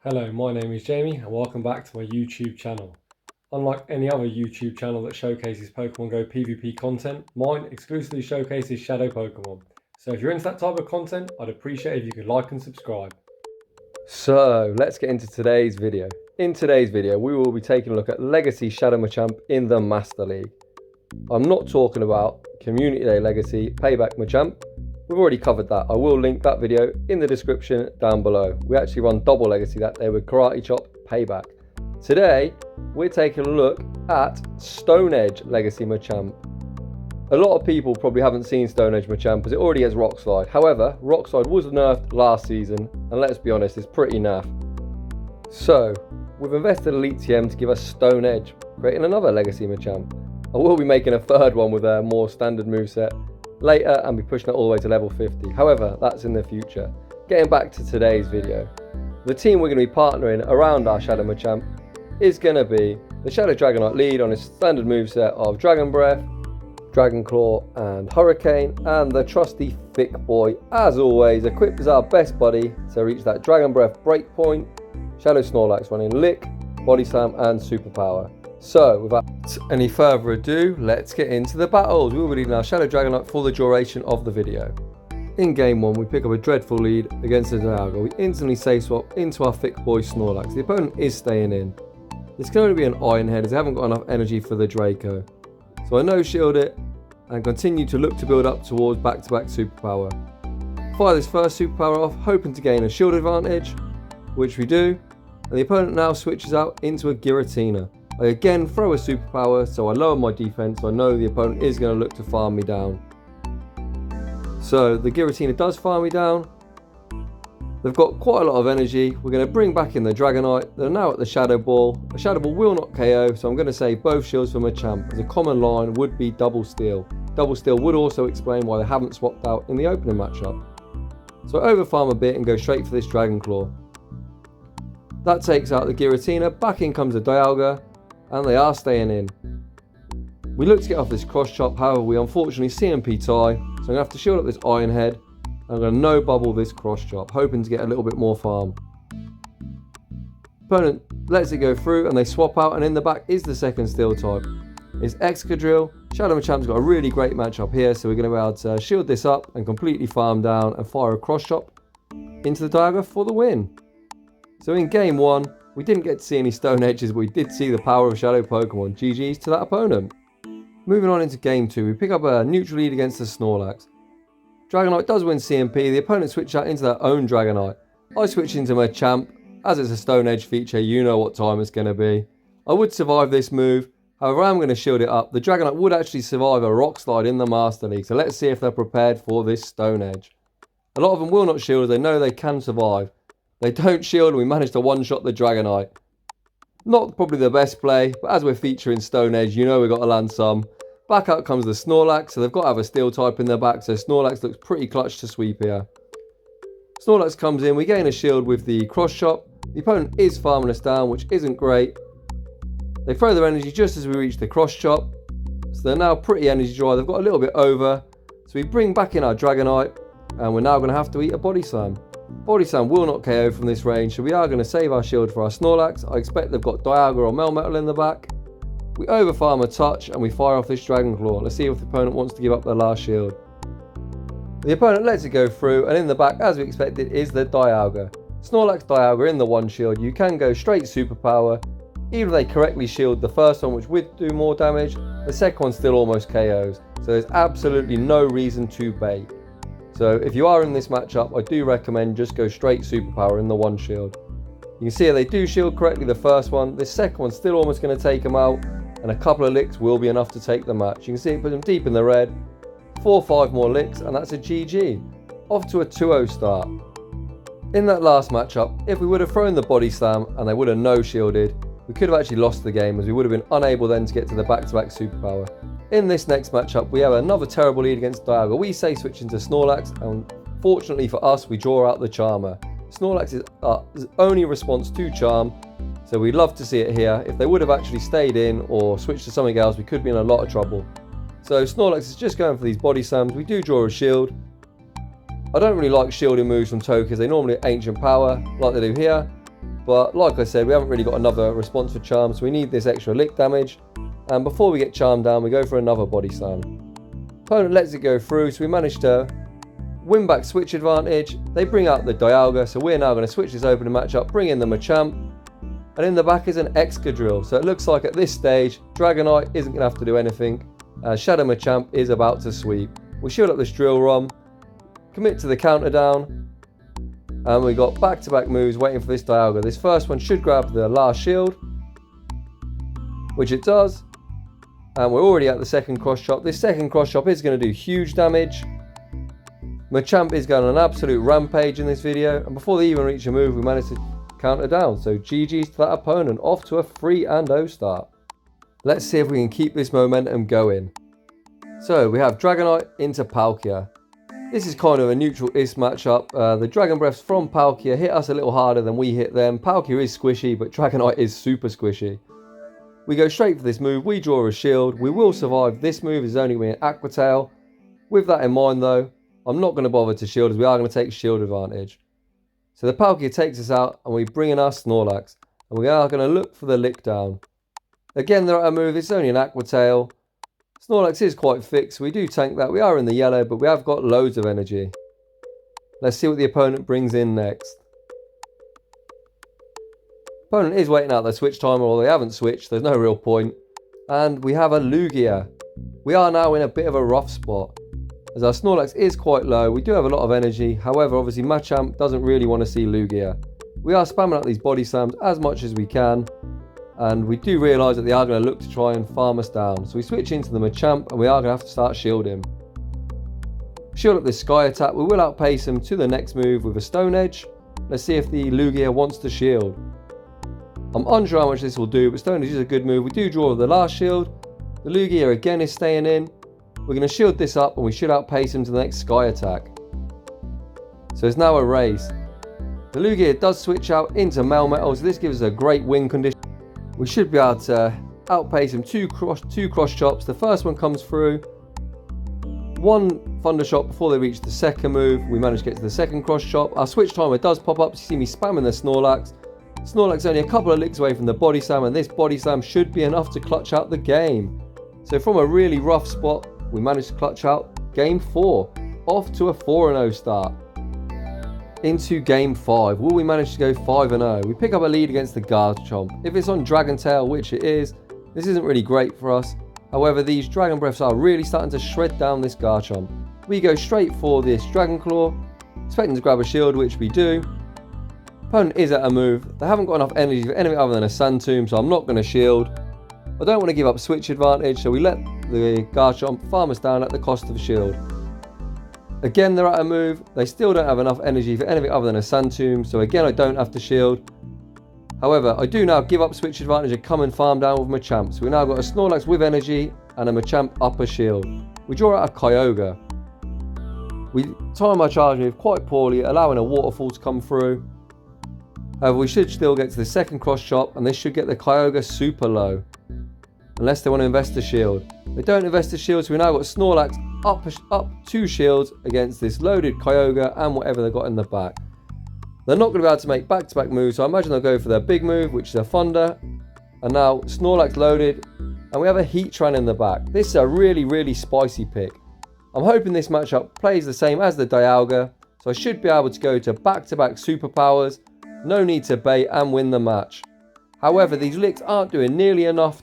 Hello, my name is Jamie and welcome back to my YouTube channel. Unlike any other YouTube channel that showcases Pokemon Go PvP content, mine exclusively showcases Shadow Pokemon. So if you're into that type of content, I'd appreciate if you could like and subscribe. So let's get into today's video. In today's video, we will be taking a look at Legacy Shadow Machamp in the Master League. I'm not talking about Community Day Legacy Payback Machamp. We've already covered that. I will link that video in the description down below. We actually run double Legacy that day with Karate Chop Payback. Today, we're taking a look at Stone Edge Legacy Machamp. A lot of people probably haven't seen Stone Edge Machamp because it already has Rock Slide. However, Rock Slide was nerfed last season, and let's be honest, it's pretty naff. So, we've invested Elite TM to give us Stone Edge, creating another Legacy Machamp. I will be making a third one with a more standard moveset later and be pushing it all the way to level 50. However, that's in the future. Getting back to today's video. The team we're going to be partnering around our Shadow Machamp is going to be the Shadow Dragonite lead on his standard moveset of Dragon Breath, Dragon Claw and Hurricane, and the trusty Thick Boy, as always, equipped as our best buddy to reach that Dragon Breath breakpoint. Shadow Snorlax running Lick, Body Slam and Superpower. So without any further ado, let's get into the battles. We will be leading our Shadow Dragonite for the duration of the video. In game 1, we pick up a dreadful lead against the Dialga. We instantly safe swap into our Thick Boy Snorlax. The opponent is staying in. This can only be an Iron Head as they haven't got enough energy for the Draco. So I no-shield it and continue to look to build up towards back-to-back Superpower. Fire this first Superpower off, hoping to gain a shield advantage, which we do, and the opponent now switches out into a Giratina. I again throw a Superpower, so I lower my defense, so I know the opponent is going to look to farm me down. So the Giratina does farm me down. They've got quite a lot of energy. We're going to bring back in the Dragonite. They're now at the Shadow Ball. A Shadow Ball will not KO, so I'm going to say both shields for Machamp, as a common line would be Double Steal. Double Steal would also explain why they haven't swapped out in the opening matchup. So I overfarm a bit and go straight for this Dragon Claw. That takes out the Giratina. Back in comes the Dialga, and they are staying in. We look to get off this cross chop, however we unfortunately CMP tie, so I'm going to have to shield up this Iron Head. I'm going to no bubble this cross chop, hoping to get a little bit more farm. Opponent lets it go through and they swap out, and in the back is the second steel type. It's Excadrill. Shadow Machamp's got a really great matchup here, so we're going to be able to shield this up and completely farm down and fire a cross chop into the Dialga for the win. So in game 1, we didn't get to see any Stone Edges, but we did see the power of Shadow Pokemon. GG's to that opponent. Moving on into game 2, we pick up a neutral lead against the Snorlax. Dragonite does win CMP, the opponent switch out into their own Dragonite. I switch into Machamp, as it's a Stone Edge feature, you know what time it's going to be. I would survive this move, however I'm going to shield it up. The Dragonite would actually survive a Rock Slide in the Master League, so let's see if they're prepared for this Stone Edge. A lot of them will not shield as they know they can survive. They don't shield and we manage to one-shot the Dragonite. Not probably the best play, but as we're featuring Stone Edge, you know we've got to land some. Back out comes the Snorlax, so they've got to have a steel type in their back, so Snorlax looks pretty clutch to sweep here. Snorlax comes in, we gain a shield with the cross chop. The opponent is farming us down, which isn't great. They throw their energy just as we reach the cross chop, so they're now pretty energy dry. They've got a little bit over, so we bring back in our Dragonite, and we're now going to have to eat a Body Slam. Body Slam will not KO from this range, so we are going to save our shield for our Snorlax. I expect they've got Dialga or Melmetal in the back. We overfarm a touch and we fire off this Dragon Claw. Let's see if the opponent wants to give up their last shield. The opponent lets it go through, and in the back, as we expected, is the Dialga. Snorlax Dialga in the one shield. You can go straight Superpower. Even if they correctly shield the first one, which would do more damage, the second one still almost KOs. So there's absolutely no reason to bait. So if you are in this matchup, I do recommend just go straight Superpower in the one shield. You can see they do shield correctly the first one. This second one's still almost going to take them out, and a couple of licks will be enough to take the match. You can see it put them deep in the red. 4 or 5 more licks, and that's a GG. Off to a 2-0 start. In that last matchup, if we would have thrown the Body Slam and they would have no-shielded, we could have actually lost the game, as we would have been unable then to get to the back-to-back Superpower. In this next matchup, we have another terrible lead against Dialga. We say switch into Snorlax, and fortunately for us, we draw out the Charmer. Snorlax is our only response to Charm, so we'd love to see it here. If they would have actually stayed in or switched to something else, we could be in a lot of trouble. So Snorlax is just going for these Body Slams. We do draw a shield. I don't really like shielding moves from Tokas. They normally are Ancient Power, like they do here. But like I said, we haven't really got another response for Charm, so we need this extra lick damage. And before we get Charm down, we go for another Body Slam. Opponent lets it go through, so we manage to win back switch advantage. They bring out the Dialga, so we're now going to switch this opening matchup, bring in the Machamp. And in the back is an Excadrill, so it looks like at this stage, Dragonite isn't going to have to do anything. Shadow Machamp is about to sweep. We shield up this Drill Rom, commit to the counter down, and we got back-to-back moves waiting for this Dialga. This first one should grab the last shield, which it does, and we're already at the second cross chop. This second cross chop is going to do huge damage. Machamp is going on an absolute rampage in this video, and before they even reach a move, we managed to counter down. So GG's to that opponent, off to a 3-0 start. Let's see if we can keep this momentum going. So we have Dragonite into Palkia. This is kind of a neutral-ish matchup. The Dragon Breaths from Palkia hit us a little harder than we hit them. Palkia is squishy, but Dragonite is super squishy. We go straight for this move. We draw a shield. We will survive. This move is only going to be an Aqua Tail. With that in mind, though, I'm not going to bother to shield as we are going to take shield advantage. So the Palkia takes us out and we bring in our Snorlax. And we are going to look for the lick down. Again, they're at a move. It's only an Aqua Tail. Snorlax is quite fixed. We do tank that. We are in the yellow, but we have got loads of energy. Let's see what the opponent brings in next. Opponent is waiting out their switch timer, or they haven't switched. There's no real point. And we have a Lugia. We are now in a bit of a rough spot, as our Snorlax is quite low. We do have a lot of energy. However, obviously Machamp doesn't really want to see Lugia. We are spamming out these Body Slams as much as we can. And we do realise that they are going to look to try and farm us down. So we switch into the Machamp and we are going to have to start shielding. Shield up this Sky Attack. We will outpace him to the next move with a Stone Edge. Let's see if the Lugia wants to shield. I'm unsure how much this will do, but Stone Edge is a good move. We do draw the last shield. The Lugia again is staying in. We're going to shield this up and we should outpace him to the next Sky Attack. So it's now a race. The Lugia does switch out into Melmetal, so this gives us a great win condition. We should be able to outpace him two cross chops. The first one comes through. One Thunder Shot before they reach the second move. We manage to get to the second cross chop. Our switch timer does pop up. So you see me spamming the Snorlax. Snorlax only a couple of licks away from the Body Slam, and this Body Slam should be enough to clutch out the game. So from a really rough spot, we managed to clutch out Game 4. Off to a 4-0 start. Into Game 5. Will we manage to go 5-0? We pick up a lead against the Garchomp. If it's on Dragon Tail, which it is, this isn't really great for us. However, these Dragon Breaths are really starting to shred down this Garchomp. We go straight for this Dragon Claw, expecting to grab a shield, which we do. Opponent is at a move. They haven't got enough energy for anything other than a Sand Tomb, so I'm not going to shield. I don't want to give up switch advantage, so we let the Garchomp farm us down at the cost of a shield. Again, they're at a move. They still don't have enough energy for anything other than a Sand Tomb, so again, I don't have to shield. However, I do now give up switch advantage and come and farm down with Machamp. So we've now got a Snorlax with energy and a Machamp up a shield. We draw out a Kyogre. We time our charge move quite poorly, allowing a Waterfall to come through. However, we should still get to the second cross chop, and this should get the Kyogre super low. Unless they want to invest a shield. They don't invest a shield, so we now got Snorlax up 2 shields against this loaded Kyogre and whatever they've got in the back. They're not going to be able to make back-to-back moves, so I imagine they'll go for their big move, which is a Thunder. And now Snorlax loaded, and we have a Heatran in the back. This is a really, really spicy pick. I'm hoping this matchup plays the same as the Dialga, so I should be able to go to back-to-back superpowers. No need to bait and win the match. However, these licks aren't doing nearly enough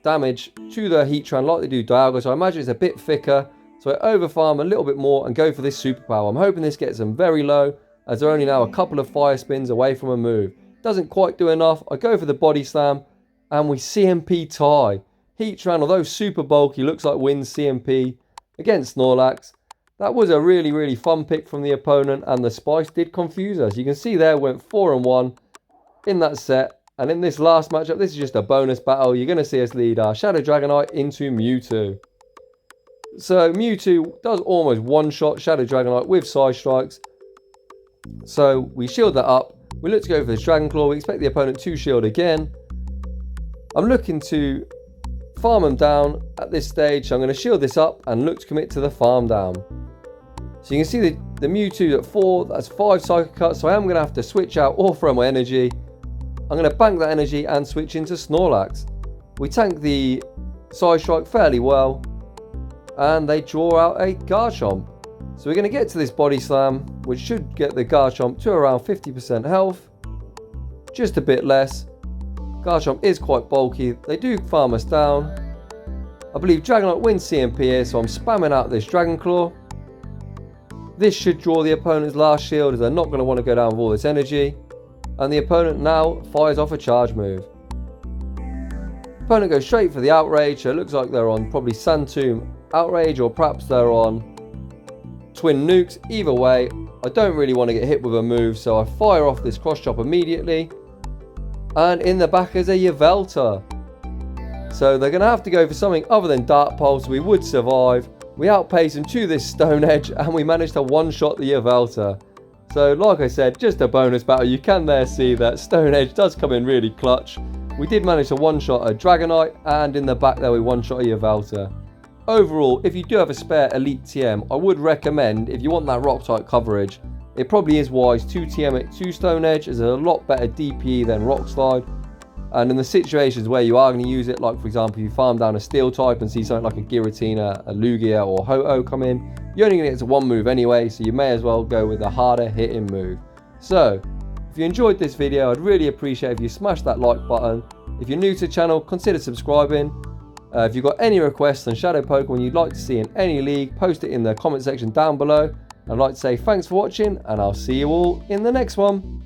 damage to the Heatran like they do Dialga, so I imagine it's a bit thicker. So I overfarm a little bit more and go for this superpower. I'm hoping this gets them very low, as they're only now a couple of fire spins away from a move. Doesn't quite do enough. I go for the Body Slam, and we CMP tie. Heatran, although super bulky, looks like wins CMP against Snorlax. That was a really, really fun pick from the opponent, and the spice did confuse us. You can see there went 4-1 in that set. And in this last matchup, this is just a bonus battle. You're going to see us lead our Shadow Dragonite into Mewtwo. So Mewtwo does almost one-shot Shadow Dragonite with Side Strikes. So we shield that up. We look to go for this Dragon Claw. We expect the opponent to shield again. I'm looking to farm them down at this stage. So I'm going to shield this up and look to commit to the farm down. So you can see the Mewtwo at 4. That's 5 Psycho Cuts. So I am going to have to switch out or throw my energy. I'm going to bank that energy and switch into Snorlax. We tank the Side Strike fairly well, and they draw out a Garchomp. So we're going to get to this Body Slam, which should get the Garchomp to around 50% health. Just a bit less. Garchomp is quite bulky. They do farm us down. I believe Dragonite wins CMP here, so I'm spamming out this Dragon Claw. This should draw the opponent's last shield, as they're not going to want to go down with all this energy. And the opponent now fires off a charge move. Opponent goes straight for the Outrage, so it looks like they're on probably Sand Tomb Outrage, or perhaps they're on Twin Nukes. Either way, I don't really want to get hit with a move, so I fire off this Cross Chop immediately. And in the back is a Yveltal. So they're going to have to go for something other than Dark Pulse. We would survive. We outpace them to this Stone Edge, and we managed to one-shot the Yveltal. So like I said, just a bonus battle. You can there see that Stone Edge does come in really clutch. We did manage to one-shot a Dragonite, and in the back there we one-shot a Yveltal. Overall, if you do have a spare Elite TM, I would recommend, if you want that Rock-type coverage, it probably is wise to TM it to Stone Edge, as a lot better DPE than Rock Slide. And in the situations where you are going to use it, like for example, you farm down a Steel type and see something like a Giratina, a Lugia, or Ho-oh come in, you're only going to get to one move anyway, so you may as well go with a harder hitting move. So, if you enjoyed this video, I'd really appreciate if you smash that like button. If you're new to the channel, consider subscribing. If you've got any requests on Shadow Pokemon you'd like to see in any league, post it in the comment section down below. I'd like to say thanks for watching, and I'll see you all in the next one.